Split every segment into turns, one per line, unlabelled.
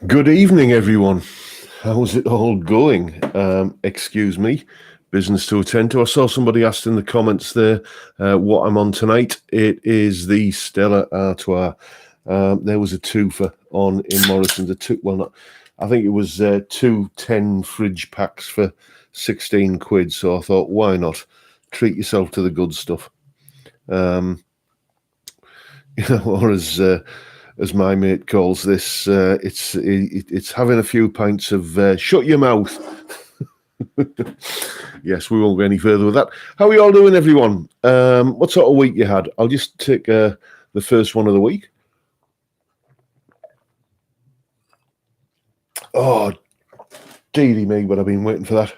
Good evening, everyone. How's it all going? Excuse me, business to attend to. I saw somebody asked in the comments there what I'm on tonight. It is the Stella Artois. There was a twofer on in Morrison's. I think it was 2 10 fridge packs for 16 quid. So I thought, why not treat yourself to the good stuff? Or as my mate calls this, it's having a few pints of shut your mouth. Yes, we won't go any further with that. How are you all doing, everyone? What sort of week you had? I'll just take the first one of the week. Oh, dearie me, but I've been waiting for that.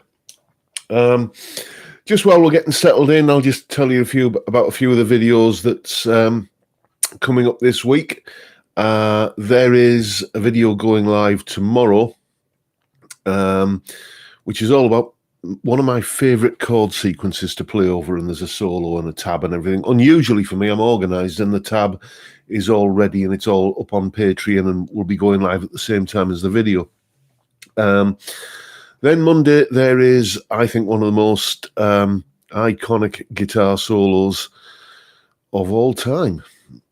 Just while we're getting settled in, I'll just tell you about a few of the videos that's coming up this week. There is a video going live tomorrow, which is all about one of my favourite chord sequences to play over, and there's a solo and a tab and everything. Unusually for me, I'm organised and the tab is all ready and it's all up on Patreon and will be going live at the same time as the video. Then Monday, there is, I think, one of the most iconic guitar solos of all time.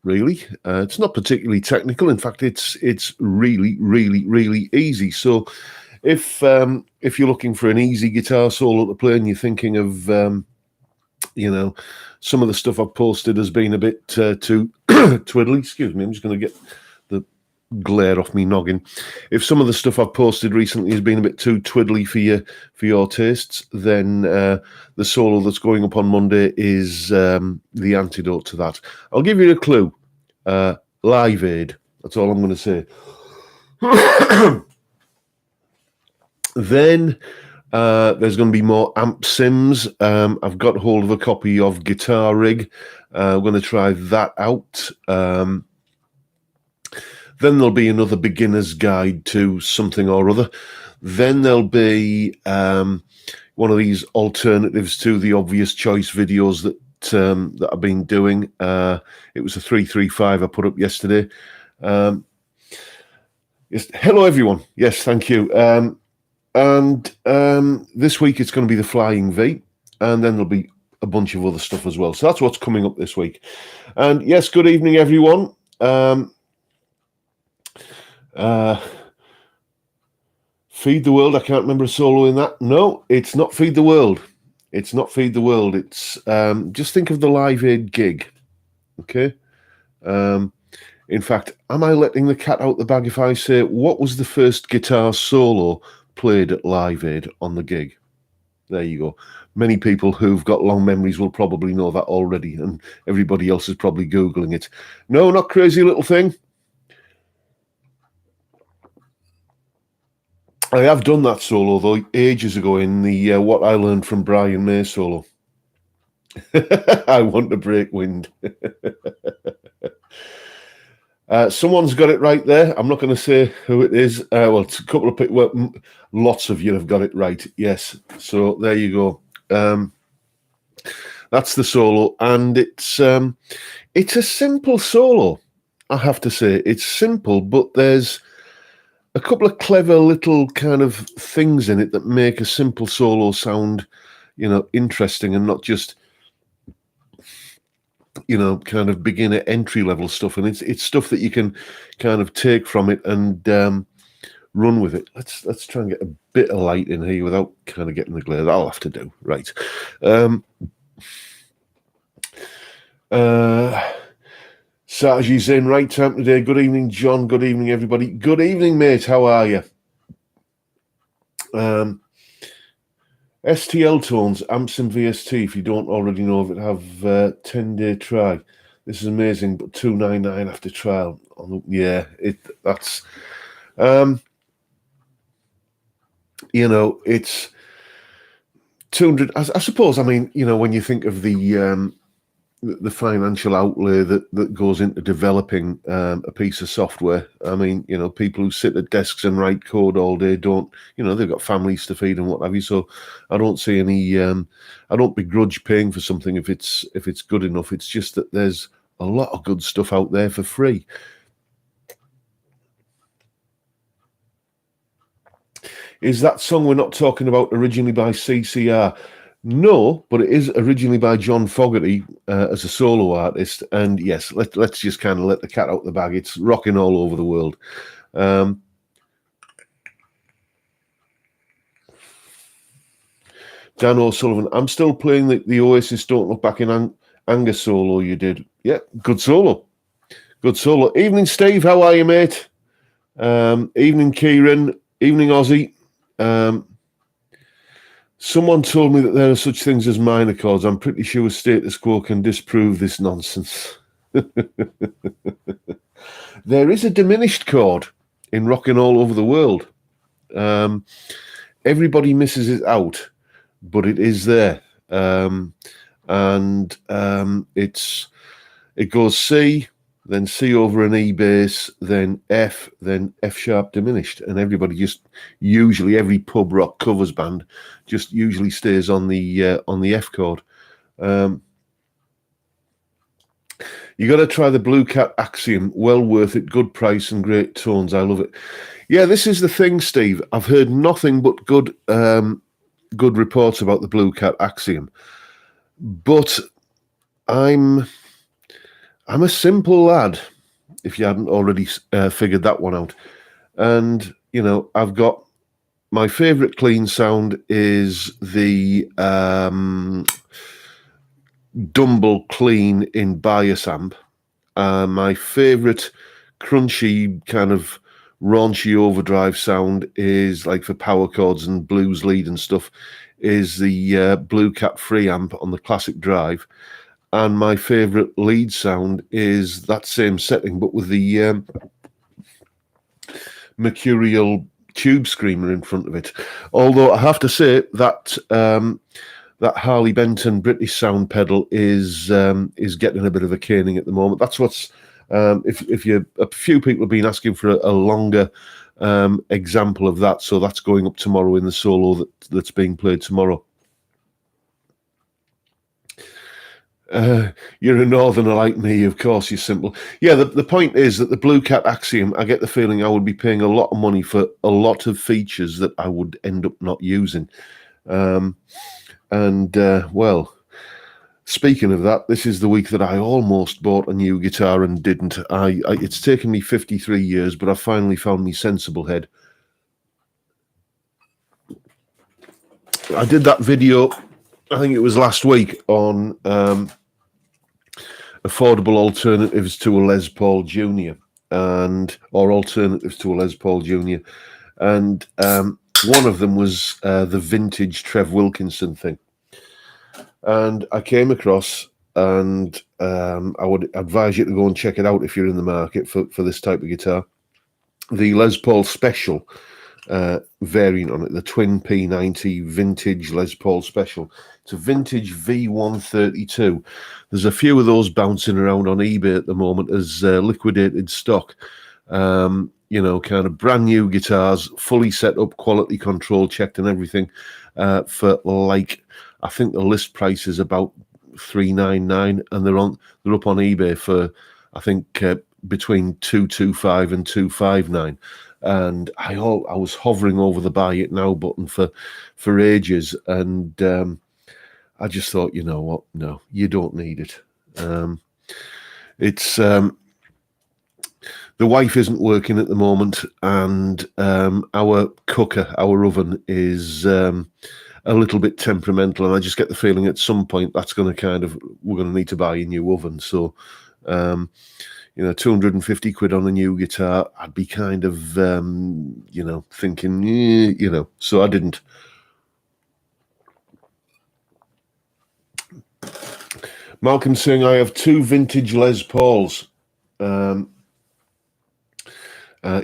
Really, it's not particularly technical. In fact, it's really, really, really easy. So, if you're looking for an easy guitar solo to play and you're thinking of, some of the stuff I've posted has been a bit too twiddly. Excuse me, I'm just going to get the glare off me noggin. If some of the stuff I've posted recently has been a bit too twiddly for your tastes, then the solo that's going up on Monday is the antidote to that. I'll give you a clue. Live Aid. That's all I'm going to say. Then there's going to be more amp sims. I've got hold of a copy of Guitar Rig. I'm going to try that out. Then there'll be another beginner's guide to something or other. Then there'll be one of these alternatives to the obvious choice videos that I've been doing. It was a 335 I put up yesterday. Yes, hello, everyone. Yes, thank you. And this week it's going to be the Flying V, and then there'll be a bunch of other stuff as well. So that's what's coming up this week. And yes, good evening, everyone. Feed the World. I can't remember a solo in that. No, it's not Feed the World. It's not Feed the World. It's just think of the Live Aid gig. Okay. In fact, am I letting the cat out the bag if I say what was the first guitar solo played at Live Aid on the gig? There you go. Many people who've got long memories will probably know that already, and everybody else is probably Googling it. No, not Crazy Little Thing. I have done that solo, though, ages ago in the What I Learned from Brian May solo. I want to break wind. Someone's got it right there. I'm not going to say who it is. Well, it's a couple of people. Well, lots of you have got it right. Yes. So there you go. That's the solo, and it's a simple solo. I have to say, it's simple, but there's a couple of clever little kind of things in it that make a simple solo sound, interesting and not just, kind of beginner entry level stuff. And it's stuff that you can kind of take from it and run with it. Let's try and get a bit of light in here without kind of getting the glare. That'll have to do. Right. Sarji's in right time today. Good evening, John. Good evening, everybody. Good evening, mate. How are you? STL Tones, Amps and VST, if you don't already know of it, have 10-day try. This is amazing, but $2.99 after trial. Yeah, that's it's 200. I suppose. I mean, when you think of the financial outlay that goes into developing a piece of software. I mean, people who sit at desks and write code all day don't, they've got families to feed and what have you. So I don't see any, I don't begrudge paying for something if it's good enough. It's just that there's a lot of good stuff out there for free. Is that song we're not talking about originally by CCR? No, but it is originally by John Fogerty as a solo artist. And yes, let's just kind of let the cat out the bag. It's rocking all over the world. Dan O'Sullivan, I'm still playing the Oasis Don't Look Back in Anger solo you did. Yeah, good solo. Good solo. Evening, Steve. How are you, mate? Evening, Kieran. Evening, Ozzy. Someone told me that there are such things as minor chords. I'm pretty sure Status Quo can disprove this nonsense. There is a diminished chord in rocking all over the world. Everybody misses it out, but it is there. It goes C, then C over an E bass, then F sharp diminished, and everybody just usually every pub rock covers band just usually stays on the F chord. You got to try the Blue Cat Axiom. Well worth it. Good price and great tones. I love it. Yeah, this is the thing, Steve. I've heard nothing but good reports about the Blue Cat Axiom, but I'm a simple lad, if you hadn't already figured that one out. And, you know, I've got my favourite clean sound is the Dumble Clean in Bias amp. My favourite crunchy kind of raunchy overdrive sound is, like, for power chords and blues lead and stuff, is the Blue Cat Free amp on the classic drive. And my favourite lead sound is that same setting, but with the Mercurial tube screamer in front of it. Although I have to say that that Harley Benton British sound pedal is getting a bit of a caning at the moment. That's what's if you a few people have been asking for a longer example of that, so that's going up tomorrow in the solo that's being played tomorrow. You're a northerner like me, of course, you're simple. Yeah, the point is that the Blue Cat Axiom, I get the feeling I would be paying a lot of money for a lot of features that I would end up not using. Well, speaking of that, this is the week that I almost bought a new guitar and didn't. It's taken me 53 years, but I finally found me sensible head. I did that video, I think it was last week, on affordable alternatives to a Les Paul Jr. or alternatives to a Les Paul Jr. And one of them was the vintage Trev Wilkinson thing. And I came across, and I would advise you to go and check it out if you're in the market for this type of guitar, the Les Paul Special variant on it, the Twin P90 Vintage Les Paul Special. It's a vintage V132. There's a few of those bouncing around on eBay at the moment as liquidated stock. You know, kind of brand new guitars, fully set up, quality control checked and everything, for, like, I think the list price is about $399, and they're up on eBay for, I think, between $225 and $259. And I was hovering over the buy it now button for ages, and I just thought, you know what? No, you don't need it. It's the wife isn't working at the moment, and our cooker, our oven, is a little bit temperamental, and I just get the feeling at some point that's going to we're going to need to buy a new oven. So, you know, 250 quid on a new guitar, I'd be kind of, you know, thinking, you know, so I didn't. Malcolm saying, I have two vintage Les Pauls.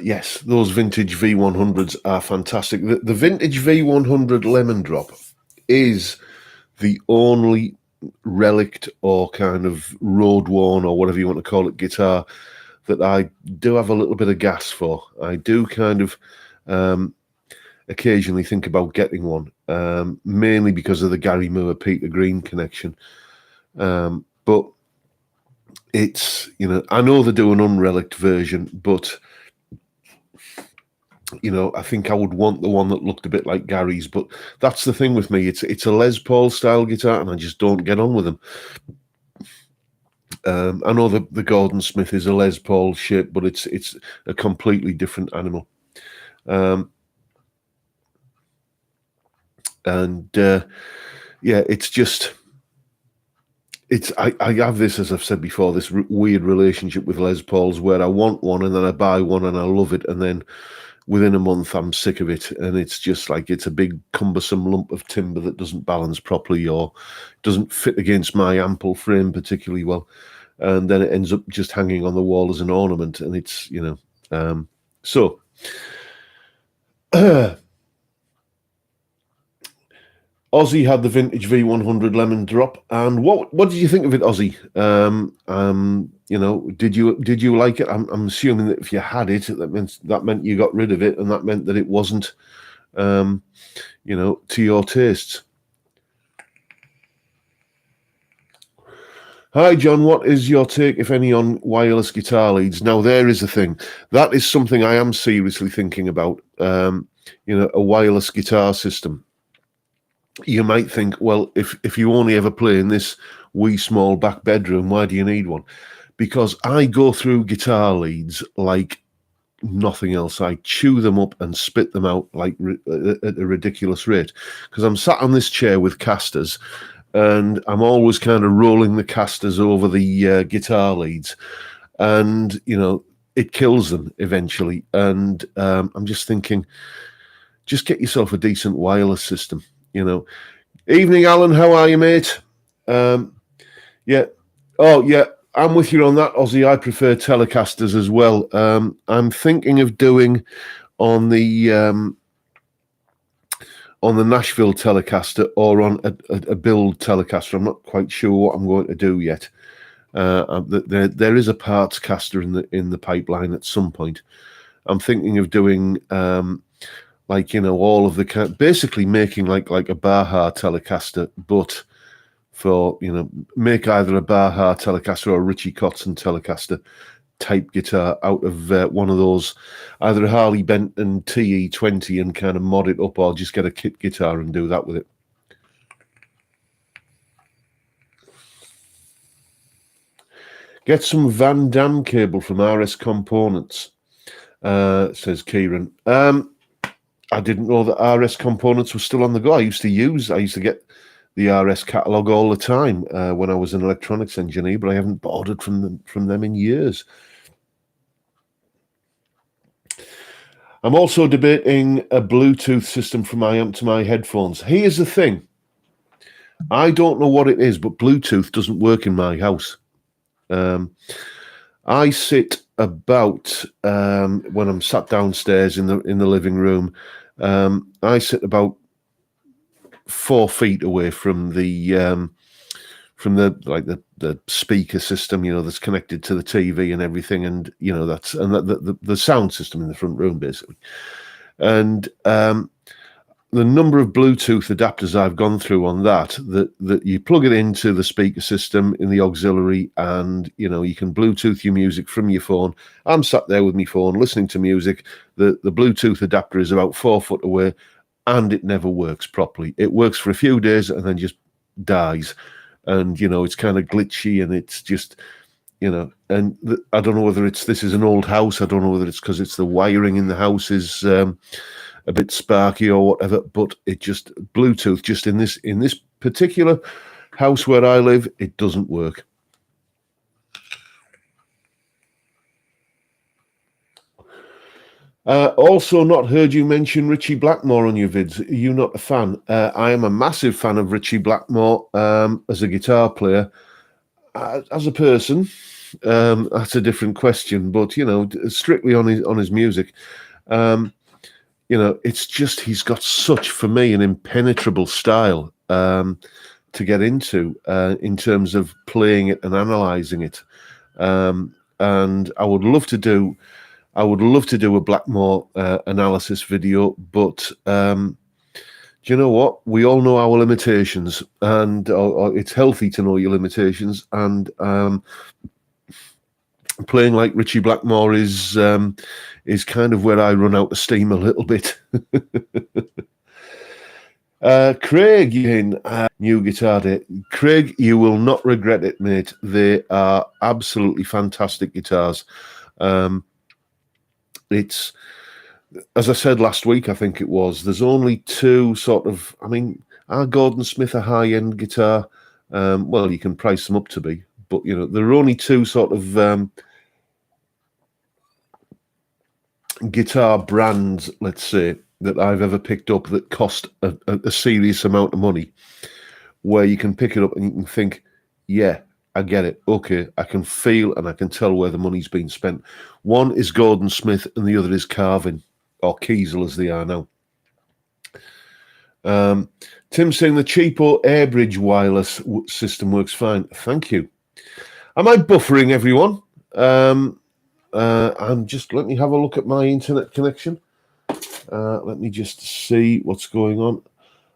Yes, those vintage V100s are fantastic. The vintage V100 Lemon Drop is the only relict or kind of road worn or whatever you want to call it guitar that I do have a little bit of gas for. I do kind of occasionally think about getting one, mainly because of the Gary Moore Peter Green connection. But it's, you know, I know they do an unrelict version, but You know, I think I would want the one that looked a bit like Gary's, but that's the thing with me. It's a Les Paul style guitar, and I just don't get on with them. I know the Gordon Smith is a Les Paul shape, but it's a completely different animal. And yeah, it's just I have this, as I've said before, this weird relationship with Les Pauls where I want one and then I buy one and I love it, and then within a month I'm sick of it, and it's just like it's a big cumbersome lump of timber that doesn't balance properly or doesn't fit against my ample frame particularly well, and then it ends up just hanging on the wall as an ornament, and it's, you know, so Ozzy had the vintage V100 lemon drop, and what did you think of it, Ozzy? You know, did you like it? I'm assuming that if you had it, that meant you got rid of it, and that meant that it wasn't, you know, to your tastes. Hi, John. What is your take, if any, on wireless guitar leads? Now, there is a thing. That is something I am seriously thinking about. You know, a wireless guitar system. You might think, well, if you only ever play in this wee small back bedroom, why do you need one? Because I go through guitar leads like nothing else. I chew them up and spit them out like at a ridiculous rate, because I'm sat on this chair with casters, and I'm always kind of rolling the casters over the guitar leads, and you know, it kills them eventually. And I'm just thinking, just get yourself a decent wireless system. You know, evening, Alan. How are you, mate? Yeah. Oh, yeah. I'm with you on that, Ozzy. I prefer Telecasters as well. I'm thinking of doing on the Nashville Telecaster or on a Build Telecaster. I'm not quite sure what I'm going to do yet. There is a parts caster in the pipeline at some point. I'm thinking of doing like, you know, all of the basically making like a Baja Telecaster, but for, you know, make either a Baja Telecaster or a Richie Kotzen Telecaster type guitar out of one of those, either a Harley Benton TE20, and kind of mod it up, or just get a kit guitar and do that with it. Get some Van Damme cable from RS Components, says Kieran. I didn't know that RS Components were still on the go. I used to get the RS catalogue all the time when I was an electronics engineer, but I haven't ordered from them in years. I'm also debating a Bluetooth system from my amp to my headphones. Here's the thing. I don't know what it is, but Bluetooth doesn't work in my house. I sit about when I'm sat downstairs in the living room. I sit about 4 feet away from the speaker system, you know, that's connected to the TV and everything, and you know, that's the sound system in the front room basically. And the number of Bluetooth adapters I've gone through on that you plug it into the speaker system in the auxiliary, and you know, you can Bluetooth your music from your phone. I'm sat there with my phone listening to music. The Bluetooth adapter is about 4 foot away, and it never works properly. It works for a few days and then just dies. And you know, it's kind of glitchy, and it's just, you know, and I don't know whether this is an old house. I don't know whether it's because it's the wiring in the house is a bit sparky or whatever, but it just, Bluetooth, just in this particular house where I live, it doesn't work. Also, not heard you mention Richie Blackmore on your vids. Are you not a fan? I am a massive fan of Richie Blackmore as a guitar player. As a person, that's a different question. But you know, strictly on his music, you know, it's just, he's got such, for me, an impenetrable style to get into in terms of playing it and analysing it. And I would love to do a Blackmore analysis video, but do you know what? We all know our limitations, and it's healthy to know your limitations. And playing like Richie Blackmore is kind of where I run out of steam a little bit. Craig, in new guitar day. Craig, you will not regret it, mate. They are absolutely fantastic guitars. It's, as I said last week, I think it was, there's only two sort of, I mean, our Gordon Smith a high-end guitar? Well, you can price them up to be, but, you know, there are only two sort of guitar brands, let's say, that I've ever picked up that cost a serious amount of money, where you can pick it up and you can think, yeah, I get it. Okay, I can feel and I can tell where the money's been spent. One is Gordon Smith and the other is Carvin, or Kiesel as they are now. Tim saying the cheapo Airbridge wireless system works fine. Thank you. Am I buffering, everyone? I'm just, let me have a look at my internet connection. Let me just see what's going on.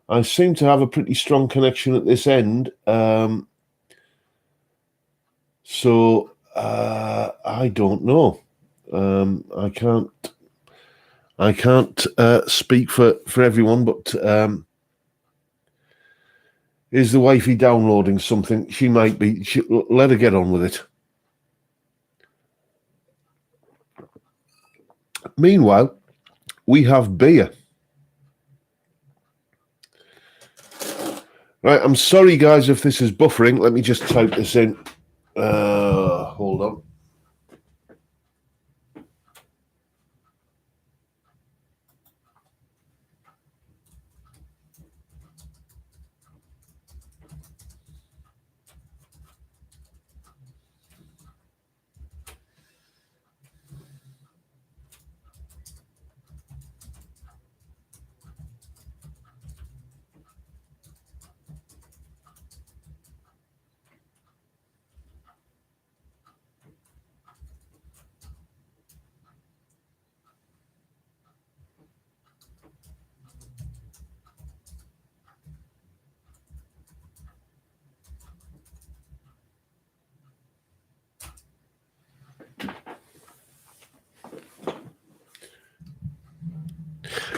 I seem to have a pretty strong connection at this end. So I don't know. I can't speak for everyone, but is the wifey downloading something? She might be. Let her get on with it. Meanwhile, we have beer. Right, I'm sorry, guys, if this is buffering. Let me just type this in. Hold on.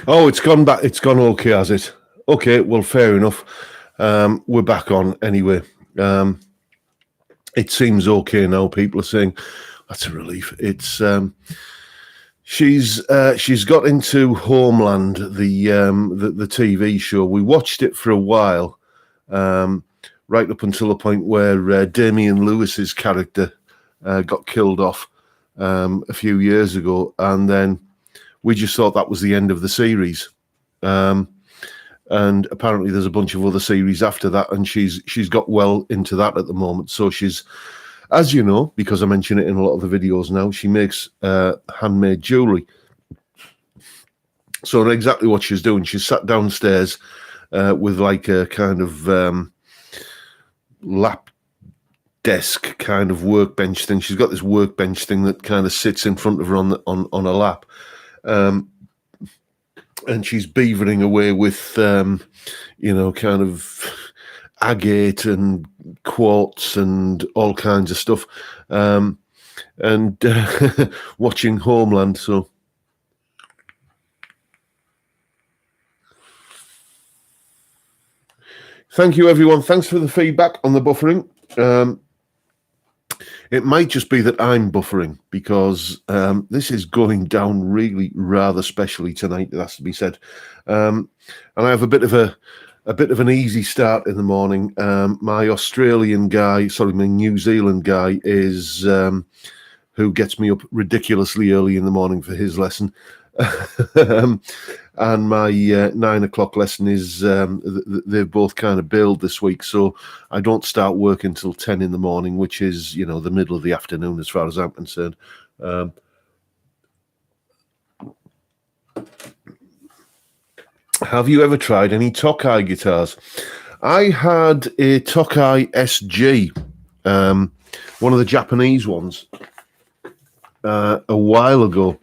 Oh, it's gone back. It's gone okay, has it? Okay, well, fair enough. We're back on anyway. It seems okay now. People are saying that's a relief. It's she's got into Homeland, the TV show. We watched it for a while, right up until the point where Damian Lewis's character got killed off a few years ago, and then we just thought that was the end of the series. And apparently there's a bunch of other series after that, and she's got well into that at the moment. So she's, as you know, because I mention it in a lot of the videos now, she makes handmade jewelry. So exactly what she's doing, she's sat downstairs with like a kind of lap desk kind of workbench thing. She's got this workbench thing that kind of sits in front of her on a lap. And she's beavering away with, kind of agate and quartz and all kinds of stuff, and watching Homeland. So thank you, everyone. Thanks for the feedback on the buffering. It might just be that I'm buffering because this is going down really rather specially tonight. It has to be said, and I have a bit of an easy start in the morning. My New Zealand guy is who gets me up ridiculously early in the morning for his lesson. And my 9 o'clock lesson is they've both kind of bailed this week, so I don't start work until 10 in the morning, which is the middle of the afternoon as far as I'm concerned. Have you ever tried any Tokai guitars? I had a Tokai SG, one of the Japanese ones, a while ago.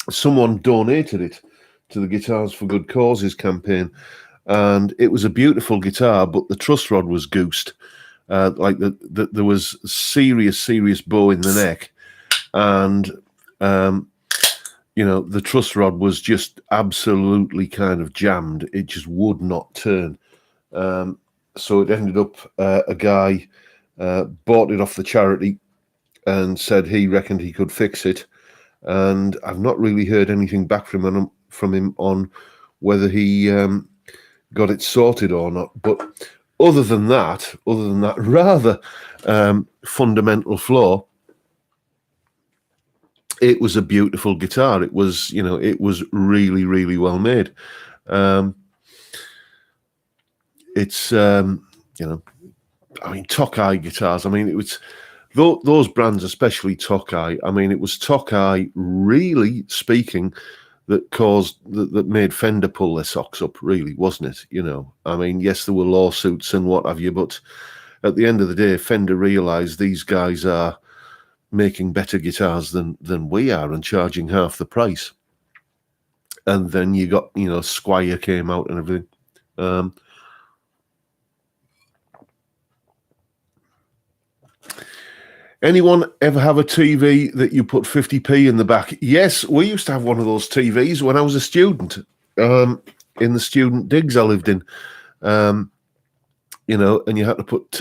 Someone donated it to the Guitars for Good Causes campaign, and it was a beautiful guitar, but the truss rod was goosed. like there was serious bow in the neck, and the truss rod was just absolutely kind of jammed. It just would not turn. So it ended up a guy bought it off the charity and said he reckoned he could fix it. And I've not really heard anything back from him on whether he got it sorted or not. But other than that rather fundamental flaw, it was a beautiful guitar. It was, it was really well made. It's, Tokai guitars. It was those brands, especially Tokai. It was Tokai, really speaking, that made Fender pull their socks up, really, wasn't it? Yes, there were lawsuits and what have you, but at the end of the day, Fender realized these guys are making better guitars than we are and charging half the price. And then you got, Squier came out and everything. Anyone ever have a TV that you put 50p in the back? Yes, we used to have one of those TVs when I was a student, in the student digs I lived in. And you had to put,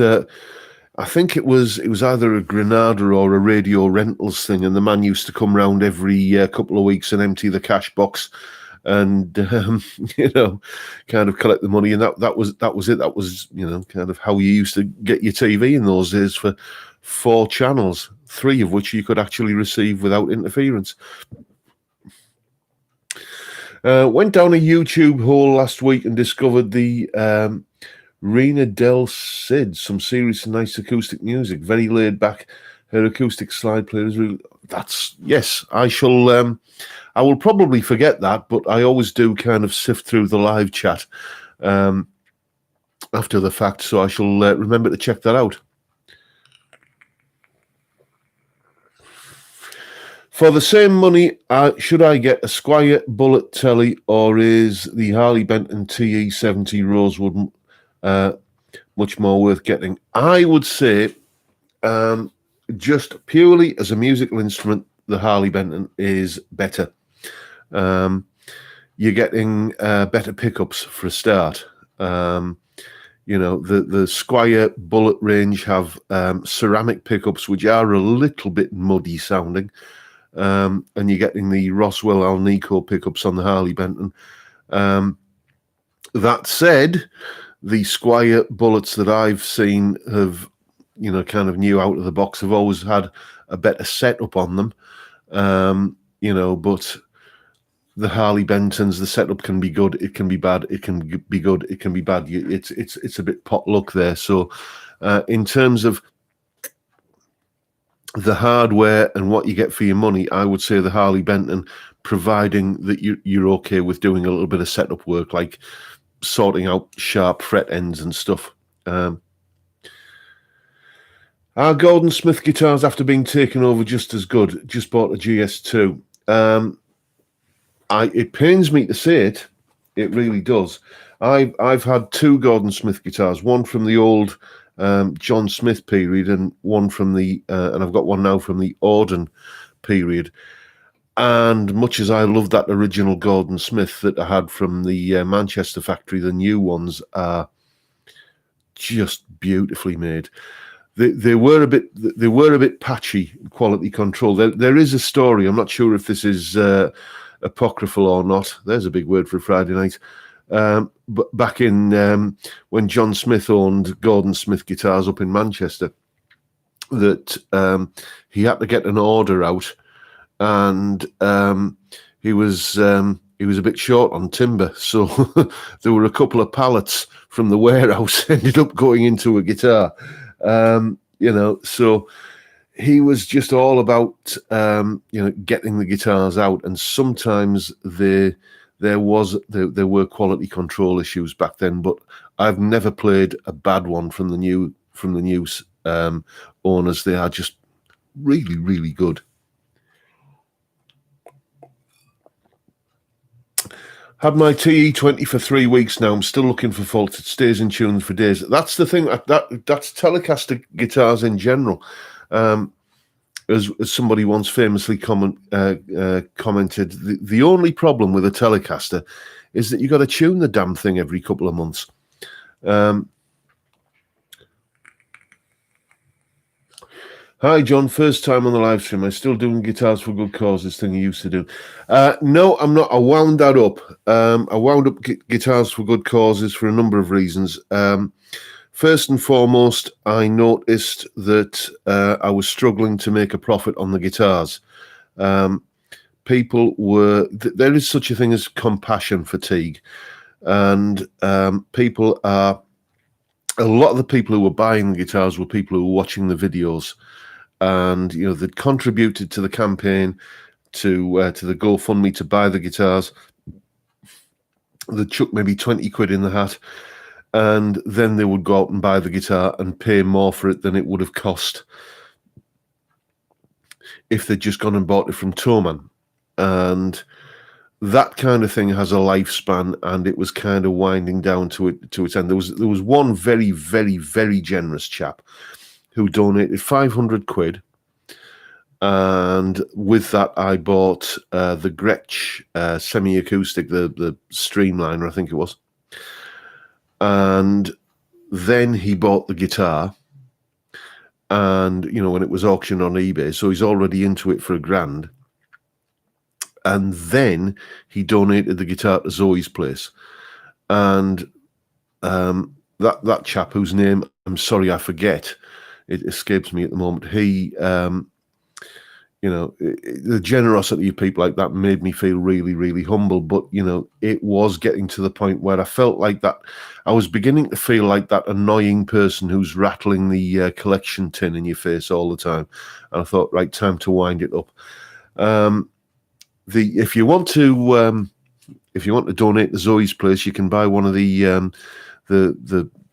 I think it was either a Granada or a Radio Rentals thing, and the man used to come round every couple of weeks and empty the cash box and kind of collect the money, and that was it. That was kind of how you used to get your TV in those days, for 4 channels, 3 of which you could actually receive without interference. Went down a YouTube hole last week and discovered the Rena Del Cid, some serious and nice acoustic music, very laid back. Her acoustic slide player is really, yes, I I will probably forget that, but I always do kind of sift through the live chat after the fact, so I shall remember to check that out. For the same money, should I get a Squier Bullet Telly, or is the Harley Benton TE70 Rosewood much more worth getting? I would say, just purely as a musical instrument, the Harley Benton is better. You're getting better pickups for a start. The Squier Bullet range have ceramic pickups, which are a little bit muddy sounding. And you're getting the Roswell Alnico pickups on the Harley Benton. That said, the Squier Bullets that I've seen have, kind of new out of the box, have always had a better setup on them. But the Harley Bentons, the setup can be good, it can be bad, it can be good, it can be bad. It's a bit pot luck there. So in terms of the hardware and what you get for your money, I would say the Harley Benton, providing that you're okay with doing a little bit of setup work, like sorting out sharp fret ends and stuff. Are Gordon Smith guitars, after being taken over, just as good? Just bought a GS2. It pains me to say it. It really does. I've had 2 Gordon Smith guitars, one from the old John Smith period, and one from the and I've got one now from the Auden period. And much as I love that original Gordon Smith that I had from the Manchester factory, the new ones are just beautifully made. They were a bit patchy quality control. There is a story. I'm not sure if this is apocryphal or not. There's a big word for a Friday night. But back in when John Smith owned Gordon Smith guitars up in Manchester, that he had to get an order out, and he was a bit short on timber, so there were a couple of pallets from the warehouse ended up going into a guitar. So he was just all about getting the guitars out, and sometimes there were quality control issues back then, but I've never played a bad one from the new owners. They are just really, really good. Had my TE20 for 3 weeks now. I'm still looking for faults. It stays in tune for days. That's the thing. That's Telecaster guitars in general. As somebody once famously commented, the only problem with a Telecaster is that you got to tune the damn thing every couple of months. Hi, John. First time on the live stream. I'm still doing Guitars for Good Causes thing you used to do. No, I'm not. I wound that up. I wound up Guitars for Good Causes for a number of reasons. First and foremost, I noticed that I was struggling to make a profit on the guitars. People were... There is such a thing as compassion fatigue. And people are... A lot of the people who were buying the guitars were people who were watching the videos. And, you know, they'd contributed to the campaign, to the GoFundMe to buy the guitars. They'd chuck maybe 20 quid in the hat. And then they would go out and buy the guitar and pay more for it than it would have cost if they'd just gone and bought it from Thomann. And that kind of thing has a lifespan, and it was kind of winding down to its end. There was one very, very, very generous chap who donated 500 quid. And with that, I bought the Gretsch semi-acoustic, the Streamliner, I think it was. And then he bought the guitar, and, you know, when it was auctioned on eBay, so he's already into it for £1,000. And then he donated the guitar to Zoe's place. And that chap, whose name, I'm sorry, I forget, it escapes me at the moment, he... you know, the generosity of people like that made me feel really, really humble. But, you know, it was getting to the point where I felt like that. I was beginning to feel like that annoying person who's rattling the collection tin in your face all the time. And I thought, right, time to wind it up. If you want to donate to Zoe's place, you can buy one of the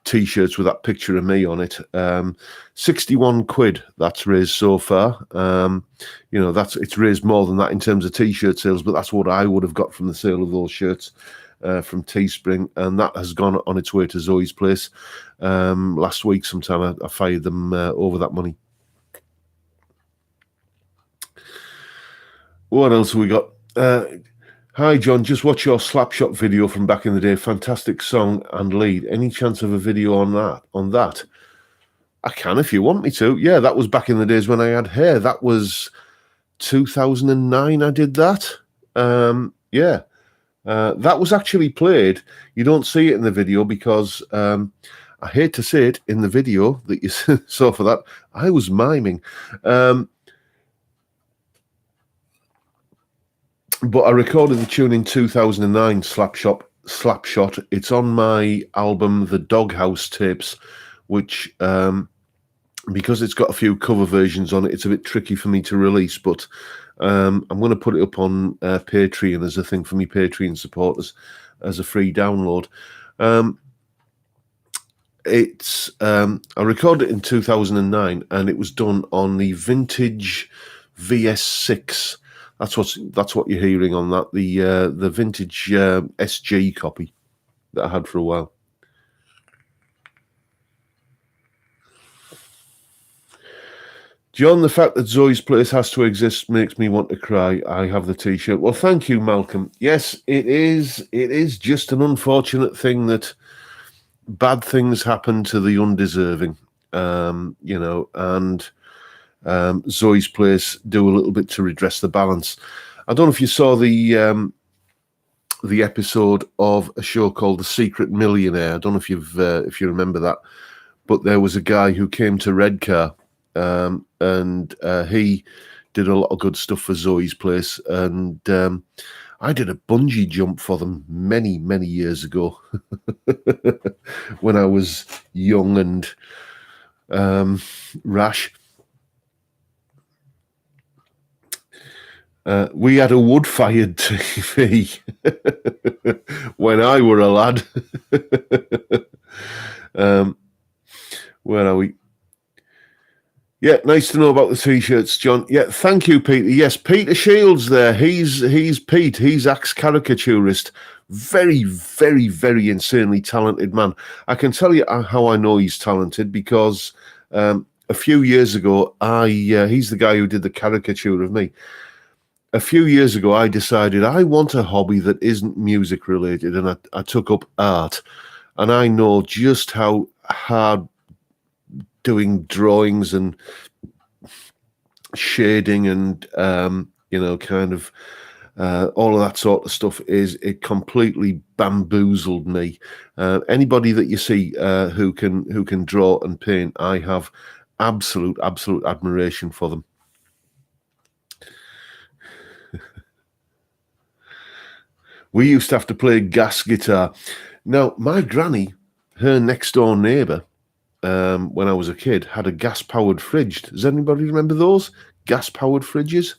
T-shirts with that picture of me on it. 61 quid that's raised so far. You know, it's raised more than that in terms of T-shirt sales, but that's what I would have got from the sale of those shirts from Teespring, and that has gone on its way to Zoe's place. Last week sometime I fired them over that money. What else have we got? Hi, John. Just watch your Slapshot video from back in the day. Fantastic song and lead. Any chance of a video on that? I can if you want me to. Yeah, that was back in the days when I had hair. That was 2009 I did that. Yeah. That was actually played. You don't see it in the video because, I hate to say it, in the video that you saw for that, I was miming. But I recorded the tune in 2009, Slapshot. It's on my album, The Doghouse Tapes, which, because it's got a few cover versions on it, it's a bit tricky for me to release, but I'm going to put it up on Patreon as a thing for me Patreon supporters, as a free download. I recorded it in 2009, and it was done on the vintage VS6. That's what you're hearing on that, the vintage SG copy that I had for a while. John, the fact that Zoe's place has to exist makes me want to cry. I have the T-shirt. Well, thank you, Malcolm. Yes, it is. It is just an unfortunate thing that bad things happen to the undeserving, you know, and Zoe's place do a little bit to redress the balance. I don't know if you saw the episode of a show called The Secret Millionaire. I don't know if you remember that, but there was a guy who came to Redcar, and he did a lot of good stuff for Zoe's place, and I did a bungee jump for them many, many years ago when I was young and rash. We had a wood-fired TV when I were a lad. Where are we? Yeah, nice to know about the t-shirts, John. Yeah, thank you, Peter. Yes, Peter Shields there. He's Pete. He's Axe caricaturist. Very, very, very insanely talented man. I can tell you how I know he's talented because a few years ago, he's the guy who did the caricature of me. A few years ago, I decided I want a hobby that isn't music related, and I took up art. And I know just how hard doing drawings and shading and kind of all of that sort of stuff is. It completely bamboozled me. Anybody that you see who can draw and paint, I have absolute admiration for them. We used to have to play gas guitar. Now, my granny, her next door neighbour, when I was a kid, had a gas-powered fridge. Does anybody remember those gas-powered fridges?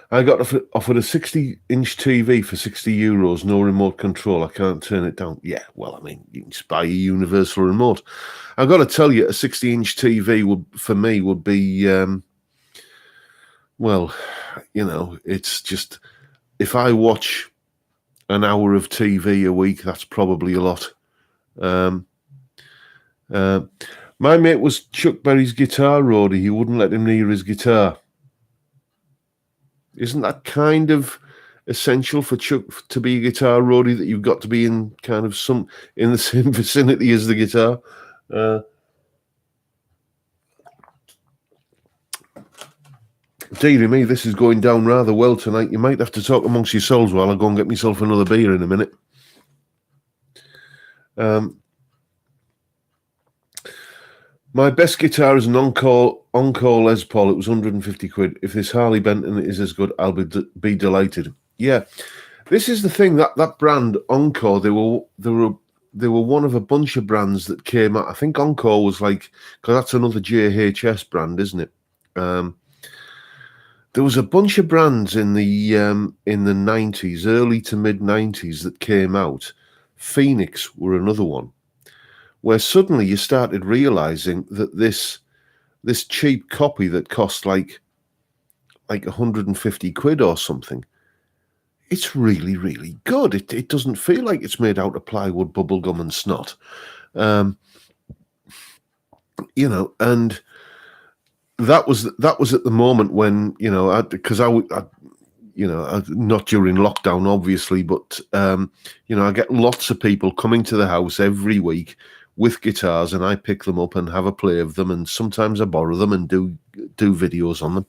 I got offered a 60-inch TV for €60, no remote control. I can't turn it down. Yeah, well, I mean, you can just buy a universal remote. I've got to tell you, a 60-inch TV would be, well, it's just, if I watch an hour of TV a week, that's probably a lot. My mate was Chuck Berry's guitar roadie. He wouldn't let him near his guitar. Isn't that kind of essential for Chuck to be a guitar roadie, that you've got to be in kind of in the same vicinity as the guitar? Dearie me, this is going down rather well tonight. You might have to talk amongst yourselves while I go and get myself another beer in a minute. My best guitar is an Encore Les Paul. It was 150 quid. If this Harley Benton is as good, I'll be delighted. Yeah, this is the thing, that brand Encore. They were one of a bunch of brands that came out. I think Encore was like, because that's another JHS brand, isn't it? There was a bunch of brands in the 90s, early to mid 90s, that came out. Phoenix were another one, where suddenly you started realizing that this cheap copy that cost like 150 quid or something, it's really, really good. It doesn't feel like it's made out of plywood, bubblegum and snot. And that was at the moment when, because I not during lockdown, obviously, but, I get lots of people coming to the house every week with guitars, and I pick them up and have a play of them, and sometimes I borrow them and do videos on them.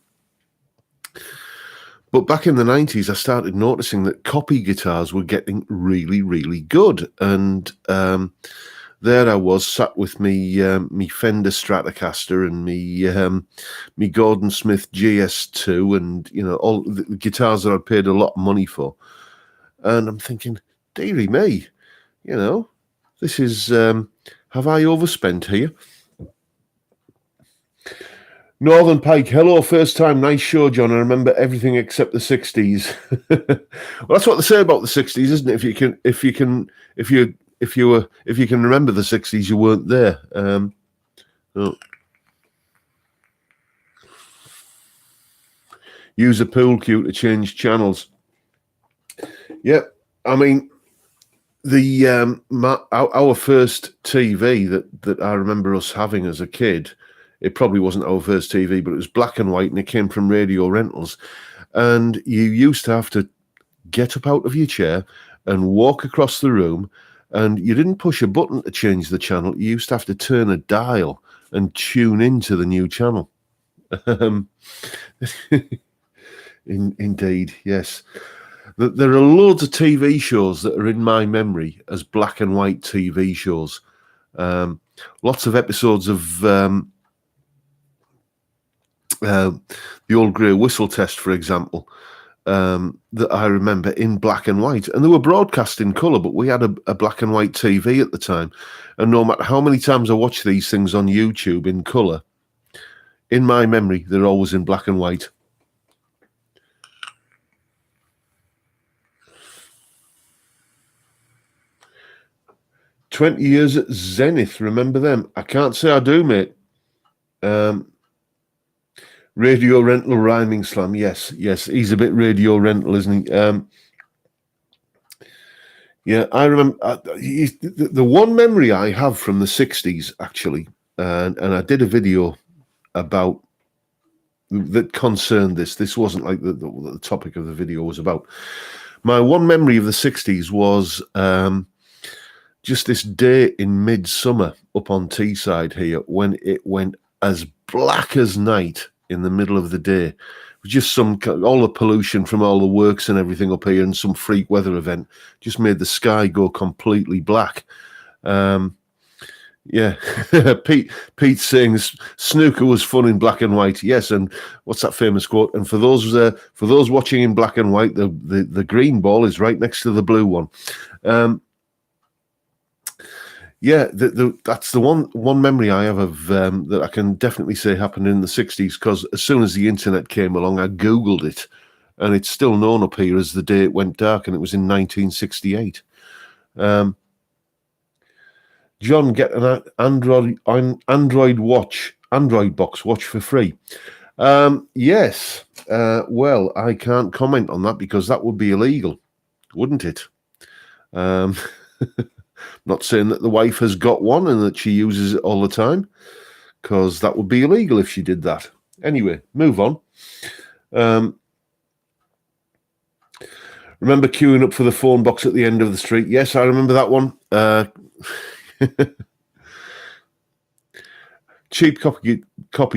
But back in the 90s, I started noticing that copy guitars were getting really, really good. And there I was, sat with me Fender Stratocaster and me Gordon Smith GS2, and all the guitars that I'd paid a lot of money for. And I'm thinking, dearie me, this is, have I overspent here? Northern Pike, hello, first time, nice show, John. I remember everything except the 60s. Well, that's what they say about the 60s, isn't it? If you can remember the 60s, you weren't there. Use a pool cue to change channels. Yeah, I mean, our first TV that I remember us having as a kid, it probably wasn't our first TV, but it was black and white, and it came from Radio Rentals. And you used to have to get up out of your chair and walk across the room, and you didn't push a button to change the channel. You used to have to turn a dial and tune into the new channel. Indeed, yes. There are loads of TV shows that are in my memory as black and white TV shows. Lots of episodes of the Old Grey Whistle Test, for example, that I remember in black and white. And they were broadcast in colour, but we had a black and white TV at the time. And no matter how many times I watch these things on YouTube in colour, in my memory, they're always in black and white. "20 years at Zenith, remember them?" I can't say I do, mate. Radio Rental Rhyming Slam. Yes, he's a bit Radio Rental, isn't he? Yeah, I remember the one memory I have from the 60s, actually, and I did a video about that concerned this. This wasn't like the topic of the video was about. My one memory of the 60s was just this day in midsummer up on Teesside here when it went as black as night in the middle of the day. Just all the pollution from all the works and everything up here and some freak weather event just made the sky go completely black. Yeah, Pete's saying snooker was fun in black and white. Yes, and what's that famous quote? And for those watching in black and white, the green ball is right next to the blue one. Yeah, that's the one memory I have of that I can definitely say happened in the 60s, because as soon as the internet came along, I Googled it, and it's still known up here as the day it went dark, and it was in 1968. John, get an Android box watch for free. Yes. Well, I can't comment on that because that would be illegal, wouldn't it? Not saying that the wife has got one and that she uses it all the time, because that would be illegal if she did that. Anyway, move on. Remember queuing up for the phone box at the end of the street? Yes, I remember that one. Cheap copy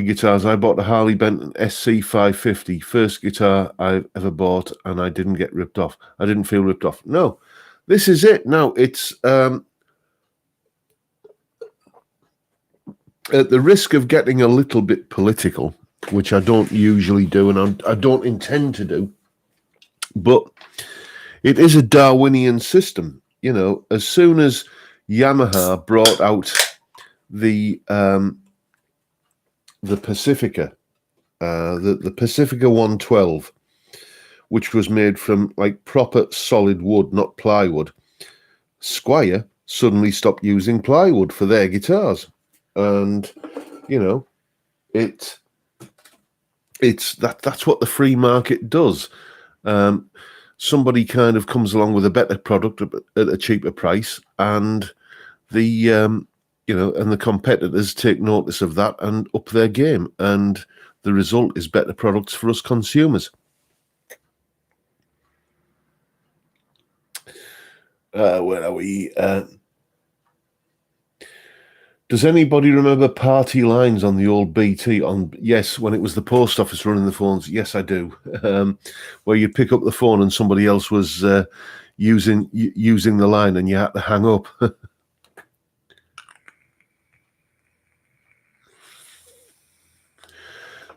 guitars. I bought a Harley Benton SC 550, first guitar I've ever bought, and I didn't get ripped off. I didn't feel ripped off. No, this is it. Now, it's at the risk of getting a little bit political, which I don't usually do, and I don't intend to do, but it is a Darwinian system. You know, as soon as Yamaha brought out the Pacifica, the Pacifica 112, which was made from like proper solid wood, not plywood, Squier suddenly stopped using plywood for their guitars. And, you know, that's what the free market does. Somebody kind of comes along with a better product at a cheaper price, and and the competitors take notice of that and up their game, and the result is better products for us consumers. Where are we? Does anybody remember party lines on the old BT? Yes, when it was the post office running the phones. Yes, I do. Where you'd pick up the phone and somebody else was using the line, and you had to hang up.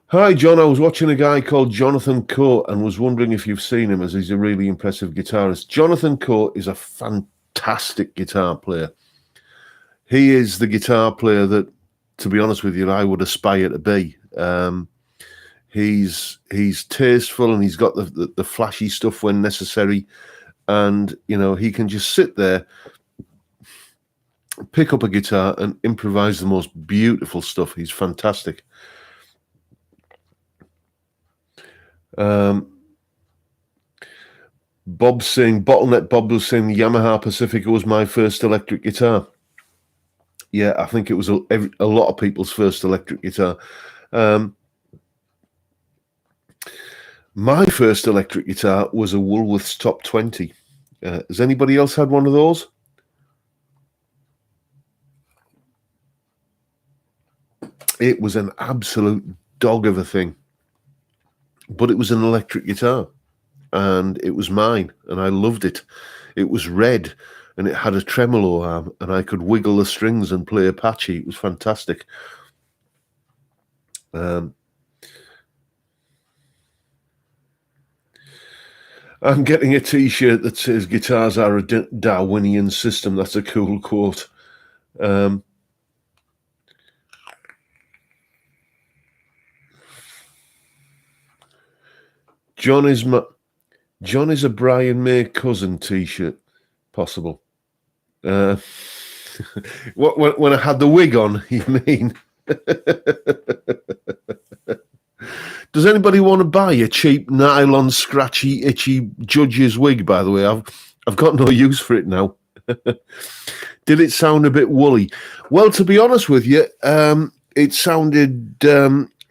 Hi, John. I was watching a guy called Jonathan Coe and was wondering if you've seen him, as he's a really impressive guitarist. Jonathan Coe is a fantastic guitar player. He is the guitar player that, to be honest with you, I would aspire to be. He's tasteful, and he's got the flashy stuff when necessary, and you know, he can just sit there, pick up a guitar, and improvise the most beautiful stuff. He's fantastic. Bob saying, Bottleneck Bob was saying the Yamaha Pacifica was my first electric guitar. Yeah, I think it was a lot of people's first electric guitar. My first electric guitar was a Woolworths Top 20. Has anybody else had one of those? It was an absolute dog of a thing, but it was an electric guitar, and it was mine, and I loved it. It was red, and it had a tremolo arm, and I could wiggle the strings and play Apache. It was fantastic. I'm getting a T-shirt that says "Guitars are a Darwinian system." That's a cool quote. John is a Brian May cousin T-shirt. Possible. When I had the wig on, you mean? Does anybody want to buy a cheap nylon, scratchy, itchy judge's wig? By the way, I've got no use for it now. Did it sound a bit woolly? Well, to be honest with you, it sounded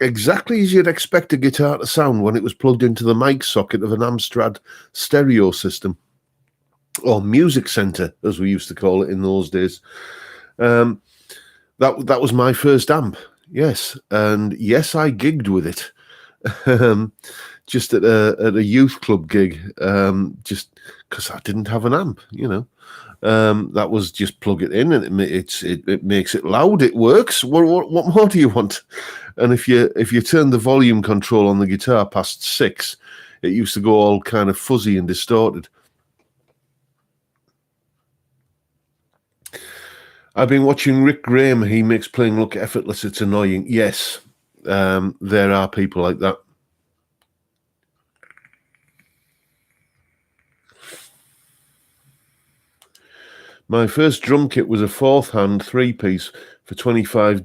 exactly as you'd expect a guitar to sound when it was plugged into the mic socket of an Amstrad stereo system, or music center, as we used to call it in those days. That was my first amp, yes, and yes, I gigged with it, just at a youth club gig, just because I didn't have an amp, That was just plug it in, and it makes it loud. It works. What more do you want? And if you turn the volume control on the guitar past 6, it used to go all kind of fuzzy and distorted. I've been watching Rick Graham. He makes playing look effortless. It's annoying. Yes, there are people like that. My first drum kit was a 4th hand 3-piece for $25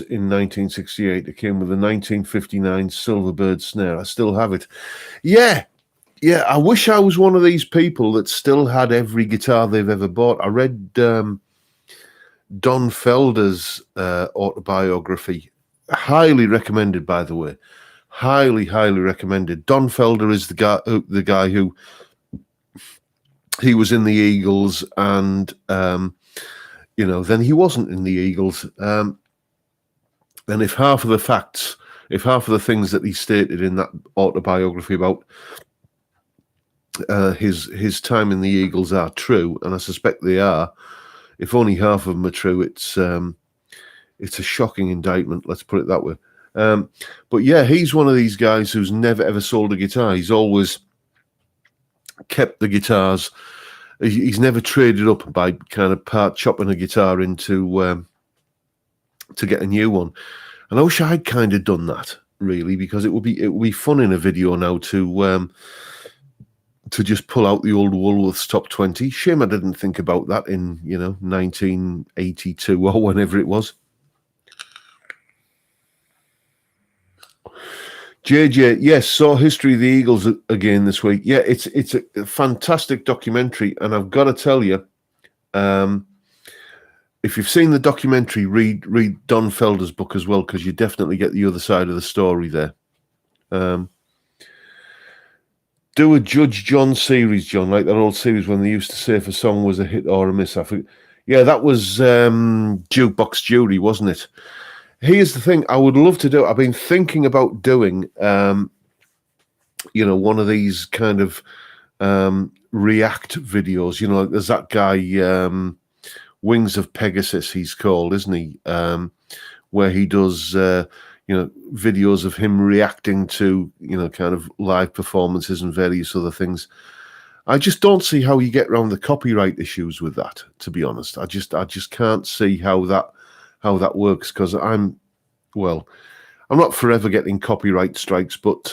in 1968. It came with a 1959 Silverbird snare. I still have it. Yeah. I wish I was one of these people that still had every guitar they've ever bought. I read Don Felder's autobiography. Highly recommended, by the way. Highly recommended. Don Felder is the guy who he was in the Eagles, and then he wasn't in the Eagles. And if half of the things that he stated in that autobiography about his time in the Eagles are true, and I suspect they are, if only half of them are true, it's a shocking indictment. Let's put it that way. But yeah, he's one of these guys who's never ever sold a guitar. He's always kept the guitars. He's never traded up by kind of part chopping a guitar into to get a new one. And I wish I'd kind of done that, really, because it would be fun in a video now to just pull out the old Woolworths Top 20. Shame I didn't think about that in 1982 or whenever it was. JJ, yes, saw History of the Eagles again this week. Yeah, it's a fantastic documentary, and I've got to tell you, if you've seen the documentary, read Don Felder's book as well, because you definitely get the other side of the story there. Do a Judge John series, John, like that old series when they used to say if a song was a hit or a miss. Yeah, that was Jukebox Jury, wasn't it? Here's the thing I would love to do. I've been thinking about doing, one of these kind of react videos. There's that guy, Wings of Pegasus, he's called, isn't he? Where he does, videos of him reacting to, kind of live performances and various other things. I just don't see how you get around the copyright issues with that, to be honest. I just can't see how that works, because I'm not forever getting copyright strikes, but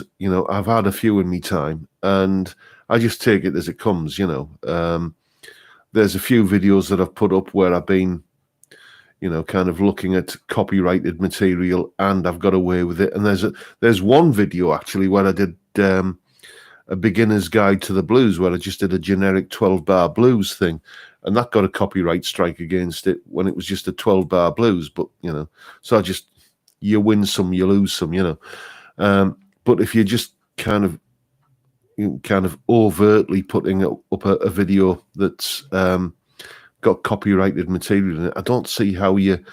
I've had a few in me time, and I just take it as it comes. There's a few videos that I've put up where I've been kind of looking at copyrighted material, and I've got away with it. And there's one video actually where I did a beginner's guide to the blues, where I just did a generic 12-bar blues thing, and that got a copyright strike against it when it was just a 12-bar blues. But so you win some, you lose some, but if you're just kind of overtly putting up a video that's got copyrighted material in it, I don't see how you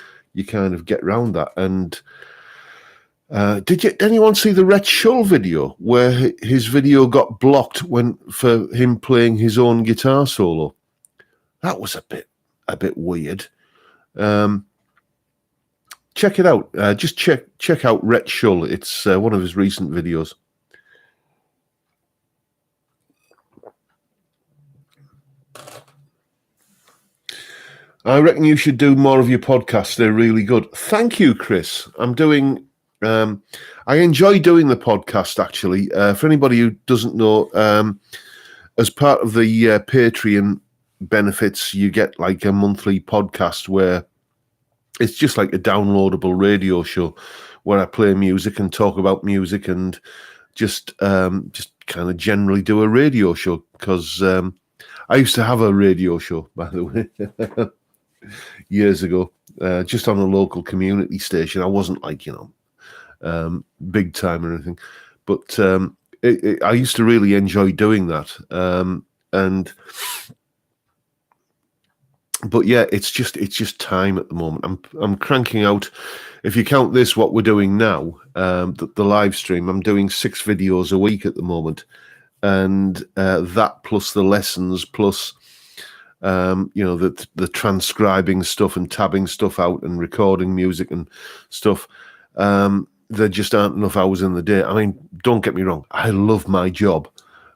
kind of get around that. And did anyone see the Rhett Shull video where his video got blocked for him playing his own guitar solo? That was a bit weird. Check it out. Just check out Rhett Shull. It's one of his recent videos. I reckon you should do more of your podcasts. They're really good. Thank you, Chris. I'm doing... I enjoy doing the podcast, actually. For anybody who doesn't know, as part of the Patreon benefits, you get like a monthly podcast where it's just like a downloadable radio show where I play music and talk about music and just kind of generally do a radio show, because I used to have a radio show, by the way, years ago, just on a local community station. I wasn't like, big time or anything, but I used to really enjoy doing that. But yeah, it's just time at the moment. I'm cranking out. If you count this, what we're doing now, the live stream, I'm doing 6 videos a week at the moment, and that plus the lessons plus the transcribing stuff and tabbing stuff out and recording music and stuff. There just aren't enough hours in the day. I mean, don't get me wrong, I love my job.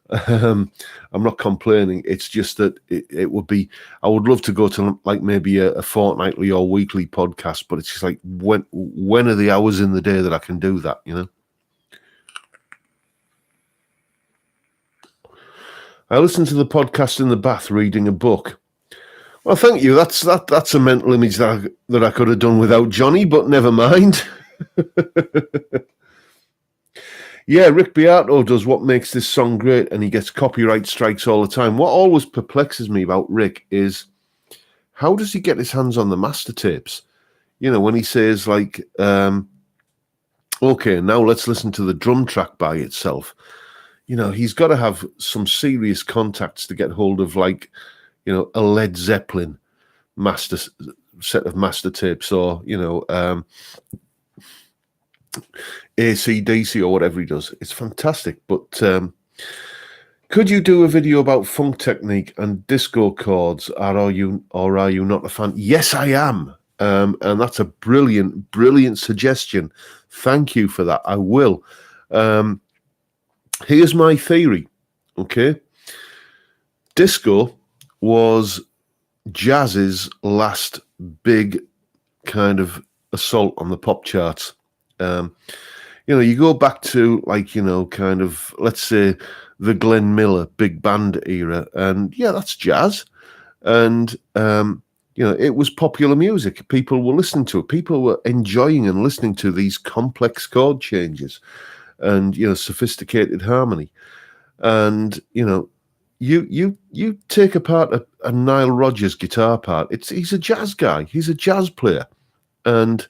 I'm not complaining. It's just that it would be, I would love to go to like maybe a fortnightly or weekly podcast, but it's just like, when are the hours in the day that I can do that, I listen to the podcast in the bath reading a book. Well, thank you. That's a mental image that I could have done without Johnny, but never mind. Yeah, Rick Beato does What Makes This Song Great, and he gets copyright strikes all the time. What always perplexes me about Rick is, how does he get his hands on the master tapes? When he says like, okay, now let's listen to the drum track by itself. He's got to have some serious contacts to get hold of, like, a Led Zeppelin set of master tapes, or, AC/DC or whatever he does. It's fantastic. But could you do a video about funk technique and disco chords? Are you not a fan? Yes, I am. And that's a brilliant suggestion. Thank you for that. I will. Here's my theory. Okay. Disco was jazz's last big kind of assault on the pop charts. You go back to, like, kind of, let's say, the Glenn Miller big band era, and yeah, that's jazz. And it was popular music. People were listening to it. People were enjoying and listening to these complex chord changes and sophisticated harmony. And you take apart a Nile Rodgers guitar part. He's a jazz guy. He's a jazz player, and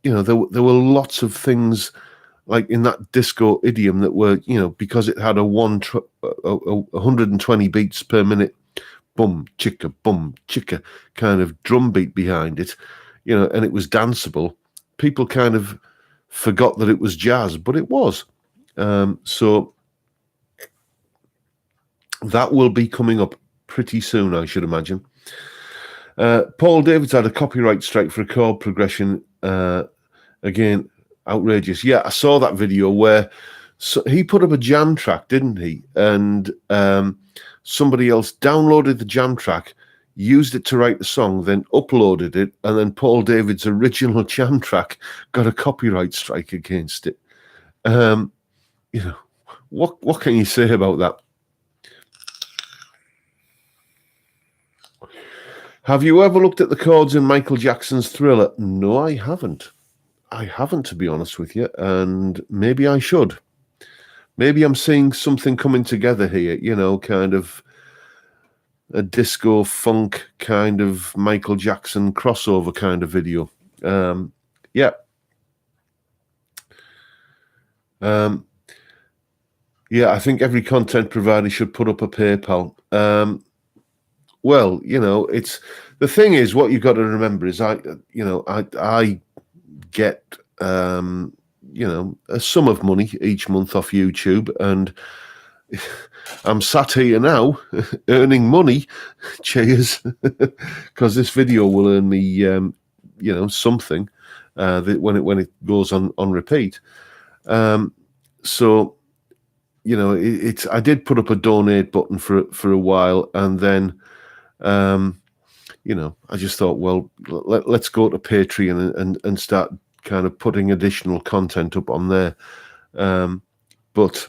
there were lots of things like in that disco idiom that were, because it had a 120 beats per minute, boom chicka kind of drum beat behind it, and it was danceable. People kind of forgot that it was jazz, but it was. So that will be coming up pretty soon, I should imagine. Paul David's had a copyright strike for a chord progression. Again, outrageous. Yeah, I saw that video where he put up a jam track, didn't he? And somebody else downloaded the jam track, used it to write the song, then uploaded it, and then Paul David's original jam track got a copyright strike against it. What can you say about that? Have you ever looked at the chords in Michael Jackson's Thriller? No, I haven't. I haven't, to be honest with you, and maybe I should. Maybe I'm seeing something coming together here, kind of a disco funk kind of Michael Jackson crossover kind of video. Yeah. Yeah, I think every content provider should put up a PayPal. Well, it's the thing is, what you've got to remember is I get a sum of money each month off YouTube, and I'm sat here now earning money. Cheers, because this video will earn me something when it goes on repeat. So it's I did put up a donate button for a while, and then I just thought, well, let's go to Patreon and start kind of putting additional content up on there. But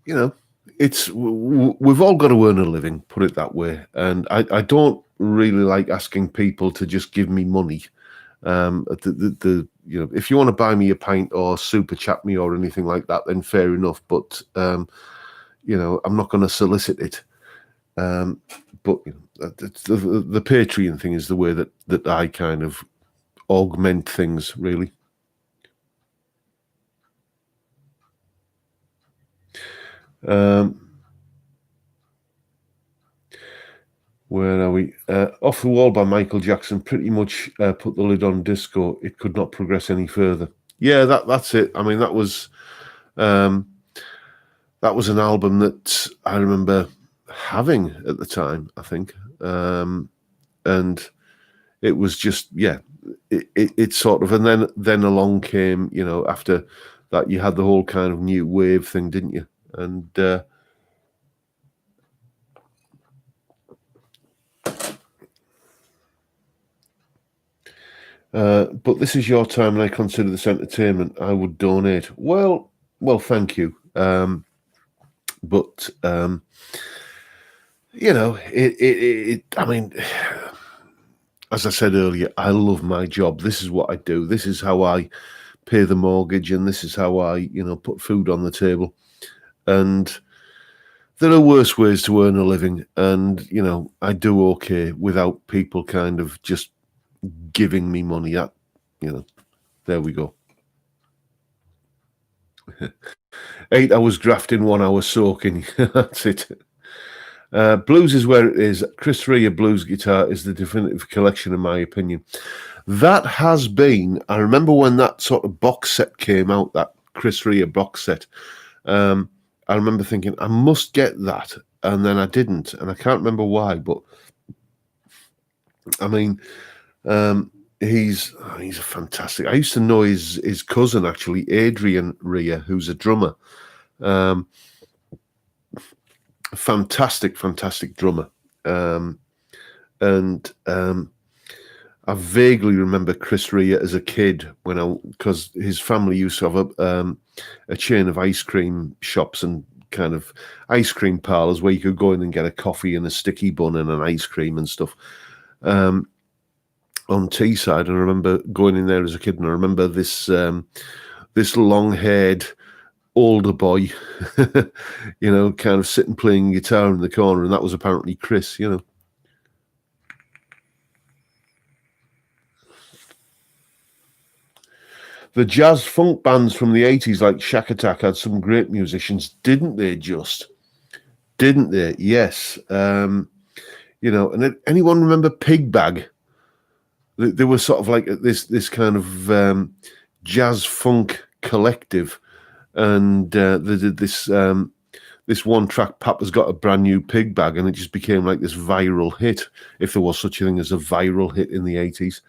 we've all got to earn a living, put it that way. And I don't really like asking people to just give me money. If you want to buy me a pint or super chat me or anything like that, then fair enough. But I'm not going to solicit it. But the Patreon thing is the way that I kind of augment things, really. Where are we? Off the Wall by Michael Jackson pretty much put the lid on disco. It could not progress any further. Yeah, that's it. I mean, that was an album that I remember having at the time, I think. And it was just, it sort of, and then along came, after that, you had the whole kind of new wave thing, didn't you? And but this is your time, and I consider this entertainment. I would donate. Well, thank you. But I mean, as I said earlier, I love my job. This is what I do. This is how I pay the mortgage, and this is how I, put food on the table. And there are worse ways to earn a living, and I do okay without people kind of just giving me money. There we go. 8 hours grafting, 1 hour soaking. That's it. Blues is where it is. Chris Rea blues guitar is the definitive collection, in my opinion. That has been. I remember when that sort of box set came out, that Chris Rea box set. I remember thinking I must get that, and then I didn't, and I can't remember why. But I mean, he's a fantastic. I used to know his cousin actually, Adrian Rea, who's a drummer. Fantastic drummer. And I vaguely remember Chris Rea as a kid because his family used to have a chain of ice cream shops and kind of ice cream parlors where you could go in and get a coffee and a sticky bun and an ice cream and stuff on Teesside. And I remember going in there as a kid, and I remember this long-haired older boy, kind of sitting playing guitar in the corner, and that was apparently Chris, The jazz funk bands from the 80s like Shack Attack had some great musicians, didn't they just? Didn't they? Yes. And anyone remember Pig Bag? They were sort of like this kind of jazz funk collective, and they did this one track, Papa's Got a Brand New Pig Bag, and it just became like this viral hit, if there was such a thing as a viral hit in the 80s.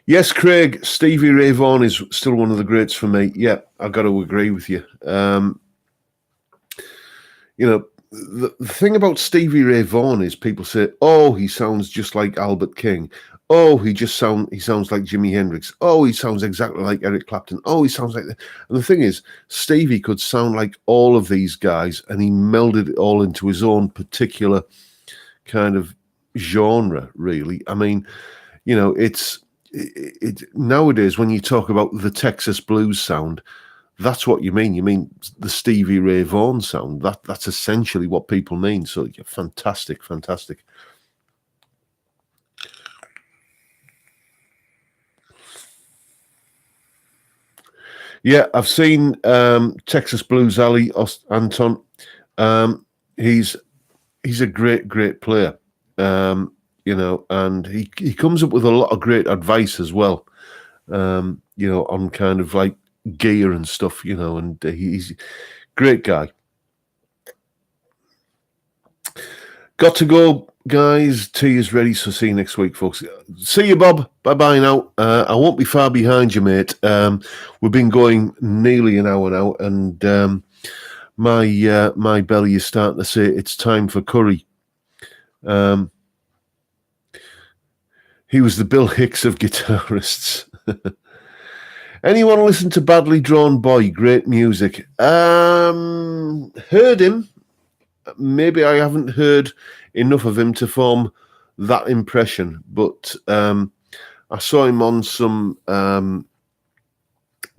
Yes, Craig, Stevie Ray Vaughan is still one of the greats for me. Yeah, I've got to agree with you. The thing about Stevie Ray Vaughan is people say, oh, he sounds just like Albert King. Oh, he sounds like Jimi Hendrix. Oh, he sounds exactly like Eric Clapton. Oh, he sounds like that. And the thing is, Stevie could sound like all of these guys, and he melded it all into his own particular kind of genre, really. I mean, it's nowadays when you talk about the Texas blues sound, that's what you mean. You mean the Stevie Ray Vaughan sound. That's essentially what people mean. So yeah, fantastic. Yeah, I've seen Texas Blues Alley, Anton. He's a great player. And he comes up with a lot of great advice as well. On kind of like gear and stuff, and he's a great guy. Got to go, guys. Tea is ready, so see you next week, folks. See you, Bob. Bye-bye now. I won't be far behind you, mate. We've been going nearly an hour now, and my belly is starting to say it's time for curry. He was the Bill Hicks of guitarists. Anyone listen to Badly Drawn Boy? Great music. Heard him. maybe I haven't heard enough of him to form that impression, but I saw him on some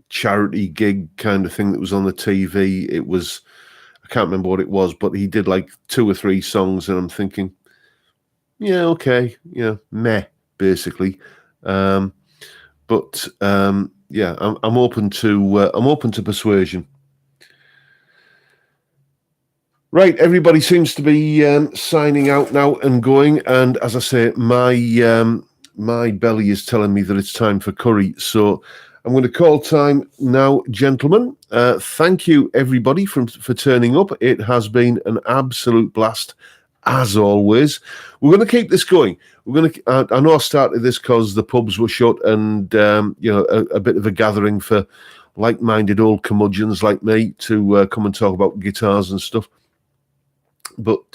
charity gig kind of thing that was on the TV. It was, I can't remember what it was, but he did like 2 or 3 songs, and I'm thinking, yeah, okay, meh, basically. But yeah, I'm open to persuasion. Right, everybody seems to be signing out now and going, and as I say, my belly is telling me that it's time for curry. So I'm going to call time now, gentlemen. Thank you, everybody, for turning up. It has been an absolute blast, as always. We're going to keep this going. I know I started this because the pubs were shut, and a bit of a gathering for like-minded old curmudgeons like me to come and talk about guitars and stuff. But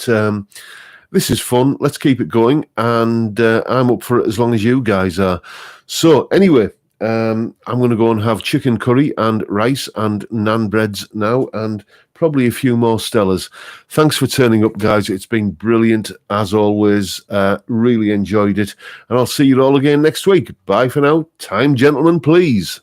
this is fun. Let's keep it going, and I'm up for it as long as you guys are. So anyway, I'm going to go and have chicken curry and rice and naan breads now, and probably a few more Stellas. Thanks for turning up, guys. It's been brilliant, as always. Really enjoyed it, and I'll see you all again next week. Bye for now. Time, gentlemen, please.